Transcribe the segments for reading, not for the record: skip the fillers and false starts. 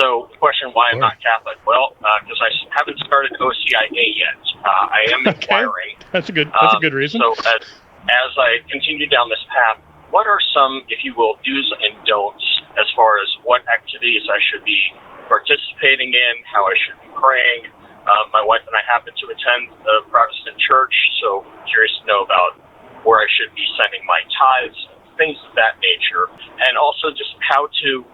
So the question, why I'm not Catholic? Well, because I haven't started OCIA yet. I am inquiring. That's a good reason. So as I continue down this path, what are some, if you will, do's and don'ts as far as what activities I should be participating in, how I should be praying? My wife and I happen to attend a Protestant church, so curious to know about where I should be sending my tithes, things of that nature, and also just how to,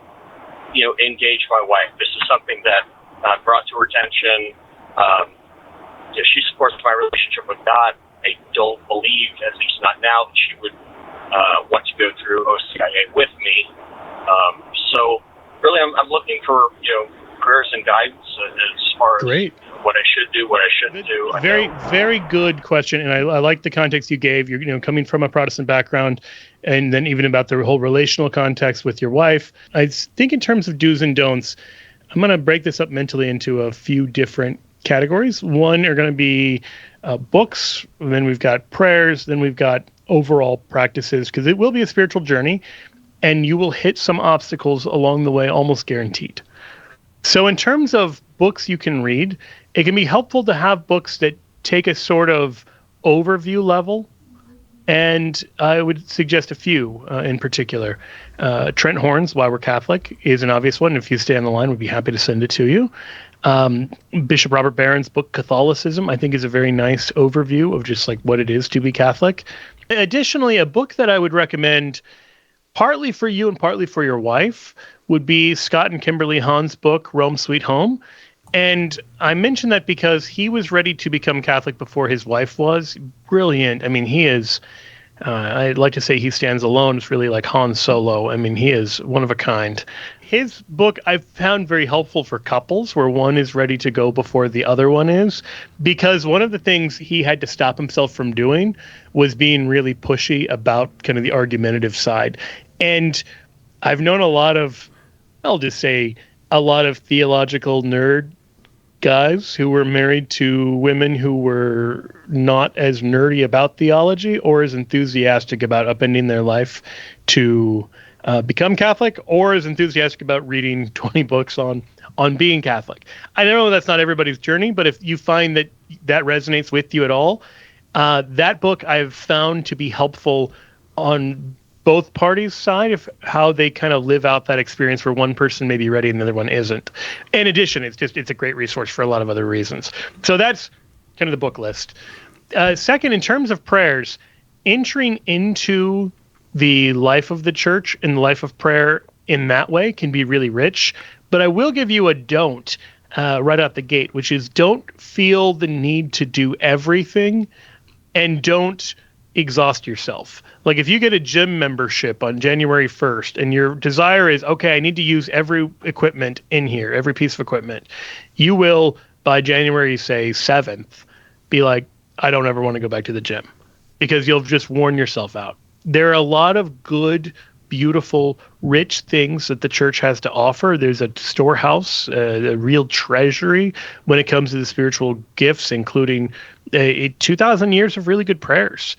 engage my wife. This is something that I brought to her attention. She supports my relationship with God. I don't believe, at least not now, that she would want to go through OCIA with me. So really, I'm looking for prayers and guidance as far as what I should do, what I shouldn't do. Very good question, and I like the context you gave. You're coming from a Protestant background, and then even about the whole relational context with your wife. I think in terms of do's and don'ts, I'm going to break this up mentally into a few different categories. One are going to be books, and then we've got prayers, then we've got overall practices, because it will be a spiritual journey, and you will hit some obstacles along the way, almost guaranteed. So in terms of books you can read, it can be helpful to have books that take a sort of overview level. And I would suggest a few in particular. Trent Horn's Why We're Catholic is an obvious one. If you stay on the line, we'd be happy to send it to you. Bishop Robert Barron's book, Catholicism, I think is a very nice overview of just like what it is to be Catholic. Additionally, a book that I would recommend partly for you and partly for your wife would be Scott and Kimberly Hahn's book, Rome Sweet Home. And I mention that because he was ready to become Catholic before his wife was. Brilliant. I mean, he is, I'd like to say he stands alone. It's really like Han Solo. I mean, he is one of a kind. His book I've found very helpful for couples where one is ready to go before the other one is, because one of the things he had to stop himself from doing was being really pushy about kind of the argumentative side. And I've known a lot of theological nerd guys who were married to women who were not as nerdy about theology or as enthusiastic about upending their life to become Catholic, or as enthusiastic about reading 20 books on being Catholic. I know that's not everybody's journey, but if you find that resonates with you at all, that book I've found to be helpful on both parties' side of how they kind of live out that experience where one person may be ready and the other one isn't. In addition, it's a great resource for a lot of other reasons. So that's kind of the book list. Second, in terms of prayers, entering into the life of the church and the life of prayer in that way can be really rich. But I will give you a don't right out the gate, which is don't feel the need to do everything and don't exhaust yourself. Like if you get a gym membership on January 1st and your desire is, okay, I need to use every equipment in here, every piece of equipment, you will by January, say 7th, be like, I don't ever want to go back to the gym, because you'll just worn yourself out. There are a lot of good, beautiful, rich things that the church has to offer. There's a storehouse, a real treasury when it comes to the spiritual gifts, including 2,000 years of really good prayers.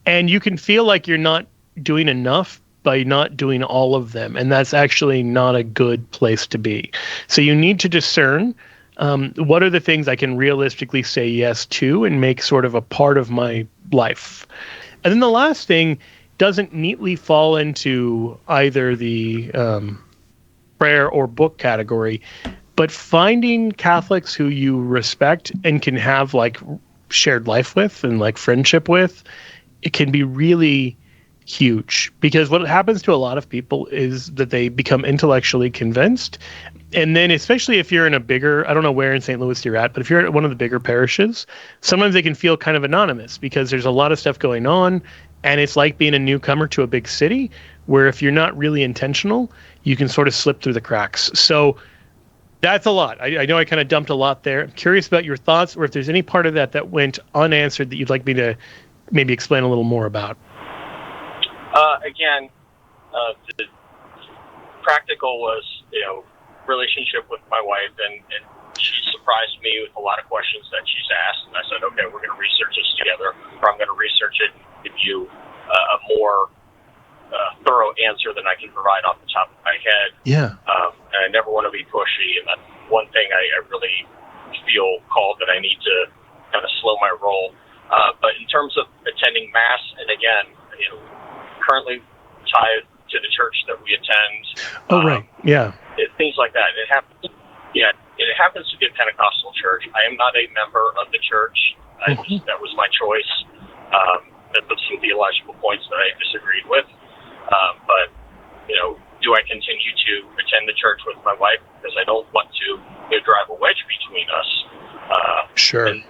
And you can feel like you're not doing enough by not doing all of them. And that's actually not a good place to be. So you need to discern what are the things I can realistically say yes to and make sort of a part of my life. And then the last thing doesn't neatly fall into either the prayer or book category, but finding Catholics who you respect and can have like shared life with and like friendship with, it can be really huge. Because what happens to a lot of people is that they become intellectually convinced. And then especially if you're in a bigger, I don't know where in St. Louis you're at, but if you're at one of the bigger parishes, sometimes they can feel kind of anonymous because there's a lot of stuff going on. And it's like being a newcomer to a big city where if you're not really intentional, you can sort of slip through the cracks. So that's a lot. I know I kind of dumped a lot there. I'm curious about your thoughts, or if there's any part of that went unanswered that you'd like me to maybe explain a little more about. Again, the practical was, relationship with my wife, and she surprised me with a lot of questions that she's asked, and I said, okay, we're going to research this together, or I'm going to research it and give you a more thorough answer than I can provide off the top of my head. Yeah. And I never want to be pushy, and that's one thing I really feel called that I need to kind of slow my roll. But in terms of attending Mass, and again, currently tied to the church that we attend. Oh, right. Yeah. Things like that. It happens. Yeah, it happens to be a Pentecostal church. I am not a member of the church. That was my choice. That was some theological points that I disagreed with. But, do I continue to attend the church with my wife? Because I don't want to drive a wedge between us. Sure. And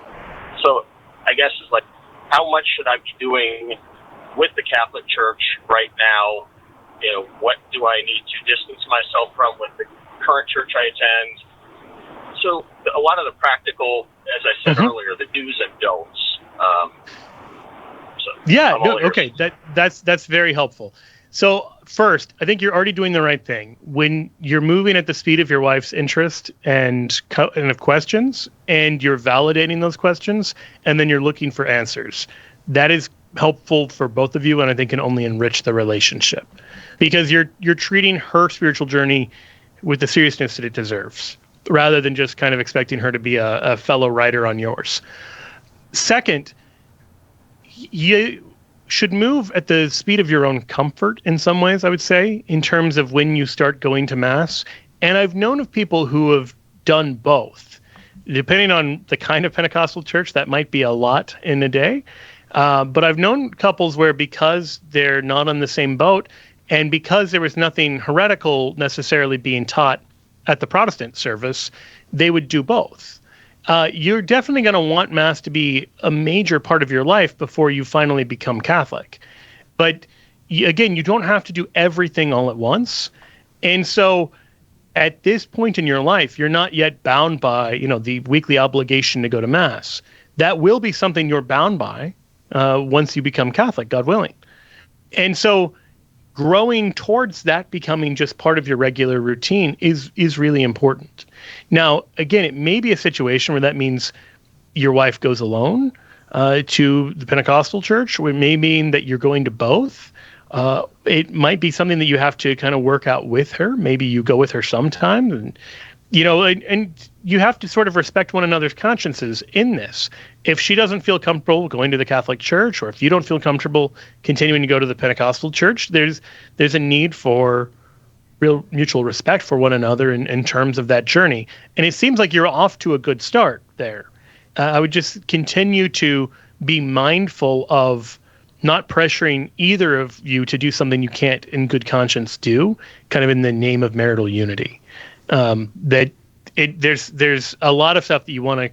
so I guess it's like, how much should I be doing with the Catholic Church right now? What do I need to distance myself from with the current church I attend? So a lot of the practical, as I said earlier, the do's and don'ts. Okay, that's very helpful. So first, I think you're already doing the right thing when you're moving at the speed of your wife's interest and of questions, and you're validating those questions, and then you're looking for answers. That is helpful for both of you, and I think can only enrich the relationship because you're treating her spiritual journey with the seriousness that it deserves, rather than just kind of expecting her to be a fellow writer on yours. Second, you should move at the speed of your own comfort in some ways, I would say, in terms of when you start going to Mass. And I've known of people who have done both. Depending on the kind of Pentecostal church, that might be a lot in a day. But I've known couples where, because they're not on the same boat and because there was nothing heretical necessarily being taught at the Protestant service, they would do both. You're definitely going to want Mass to be a major part of your life before you finally become Catholic. But again, you don't have to do everything all at once. And so at this point in your life, you're not yet bound by, the weekly obligation to go to Mass. That will be something you're bound by once you become Catholic, God willing. And so growing towards that becoming just part of your regular routine is really important. Now, again, it may be a situation where that means your wife goes alone to the Pentecostal church, or it may mean that you're going to both. It might be something that you have to kind of work out with her. Maybe you go with her sometime, and you have to sort of respect one another's consciences in this. If she doesn't feel comfortable going to the Catholic Church, or if you don't feel comfortable continuing to go to the Pentecostal church, there's a need for real mutual respect for one another in terms of that journey. And it seems like you're off to a good start there. I would just continue to be mindful of not pressuring either of you to do something you can't in good conscience do, kind of in the name of marital unity. There's a lot of stuff that you want to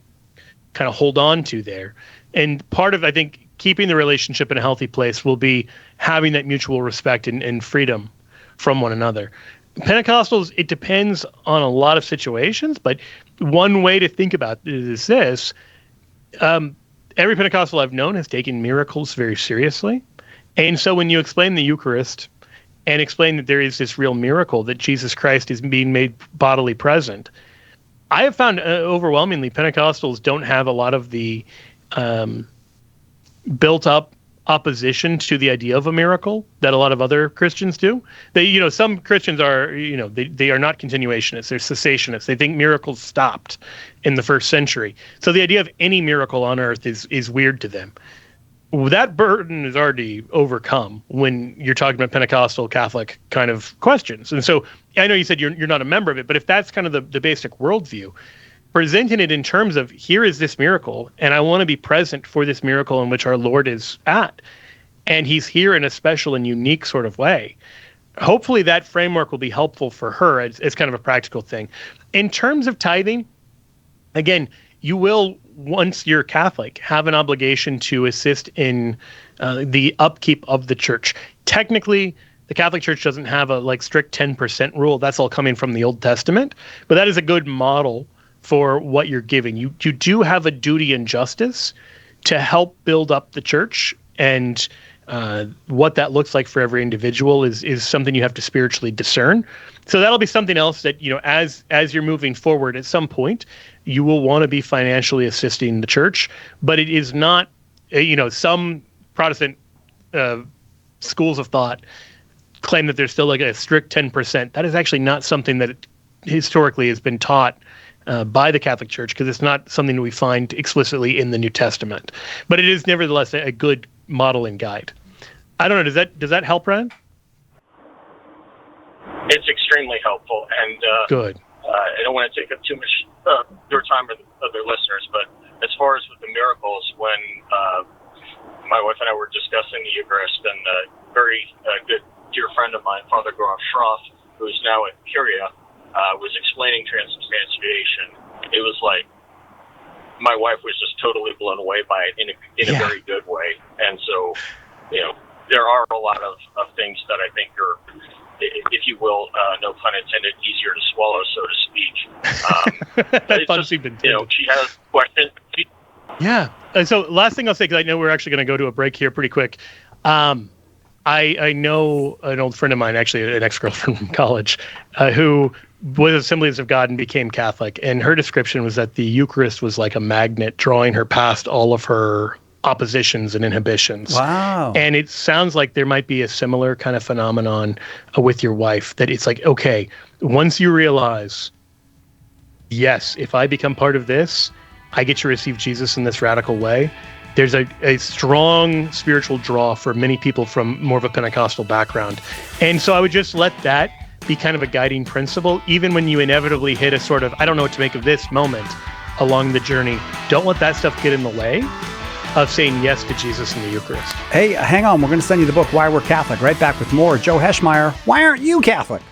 kind of hold on to there. And part of, I think, keeping the relationship in a healthy place will be having that mutual respect and freedom from one another. Pentecostals, it depends on a lot of situations, but one way to think about it is this. Every Pentecostal I've known has taken miracles very seriously. And so when you explain the Eucharist and explain that there is this real miracle, that Jesus Christ is being made bodily present, I have found overwhelmingly Pentecostals don't have a lot of the built-up opposition to the idea of a miracle that a lot of other Christians do. They, some Christians are, they are not continuationists. They're cessationists. They think miracles stopped in the first century. So the idea of any miracle on earth is weird to them. That burden is already overcome when you're talking about Pentecostal Catholic kind of questions. And so I know you said you're not a member of it, but if that's kind of the basic worldview, presenting it in terms of, here is this miracle, and I want to be present for this miracle in which our Lord is at, and he's here in a special and unique sort of way. Hopefully that framework will be helpful for her as kind of a practical thing. In terms of tithing, again, you will, once you're Catholic, have an obligation to assist in the upkeep of the church. Technically, the Catholic Church doesn't have a strict 10% rule. That's all coming from the Old Testament, but that is a good model for what you're giving. You do have a duty and justice to help build up the church, and what that looks like for every individual is something you have to spiritually discern. So that'll be something else that, as you're moving forward at some point, you will want to be financially assisting the church, but it is not, some Protestant schools of thought claim that there's still like a strict 10%. That is actually not something that historically has been taught by the Catholic Church, because it's not something that we find explicitly in the New Testament. But it is nevertheless a good model and guide. I don't know. Does that help, Ryan? It's extremely helpful, and good. I don't want to take up too much your time or other listeners, but as far as with the miracles, when my wife and I were discussing the Eucharist, and a very good dear friend of mine, Father Groff Schroff, who is now at Curia, was explaining transubstantiation, it was like my wife was just totally blown away by it in a very good way. And so, there are a lot of things that I think are, if you will, no pun intended, easier to swallow, so to speak. It's just, she has questions. Yeah. So last thing I'll say, because I know we're actually going to go to a break here pretty quick. I know an old friend of mine, actually an ex-girlfriend from college, who was Assemblies of God and became Catholic. And her description was that the Eucharist was like a magnet drawing her past all of her oppositions and inhibitions. Wow. And it sounds like there might be a similar kind of phenomenon with your wife, that it's like, okay, once you realize, yes, if I become part of this, I get to receive Jesus in this radical way. There's a strong spiritual draw for many people from more of a Pentecostal background. And so I would just let that be kind of a guiding principle, even when you inevitably hit a sort of, I don't know what to make of this moment along the journey. Don't let that stuff get in the way of saying yes to Jesus in the Eucharist. Hey, hang on. We're going to send you the book, Why We're Catholic. Right back with more. Joe Heschmeyer, why aren't you Catholic?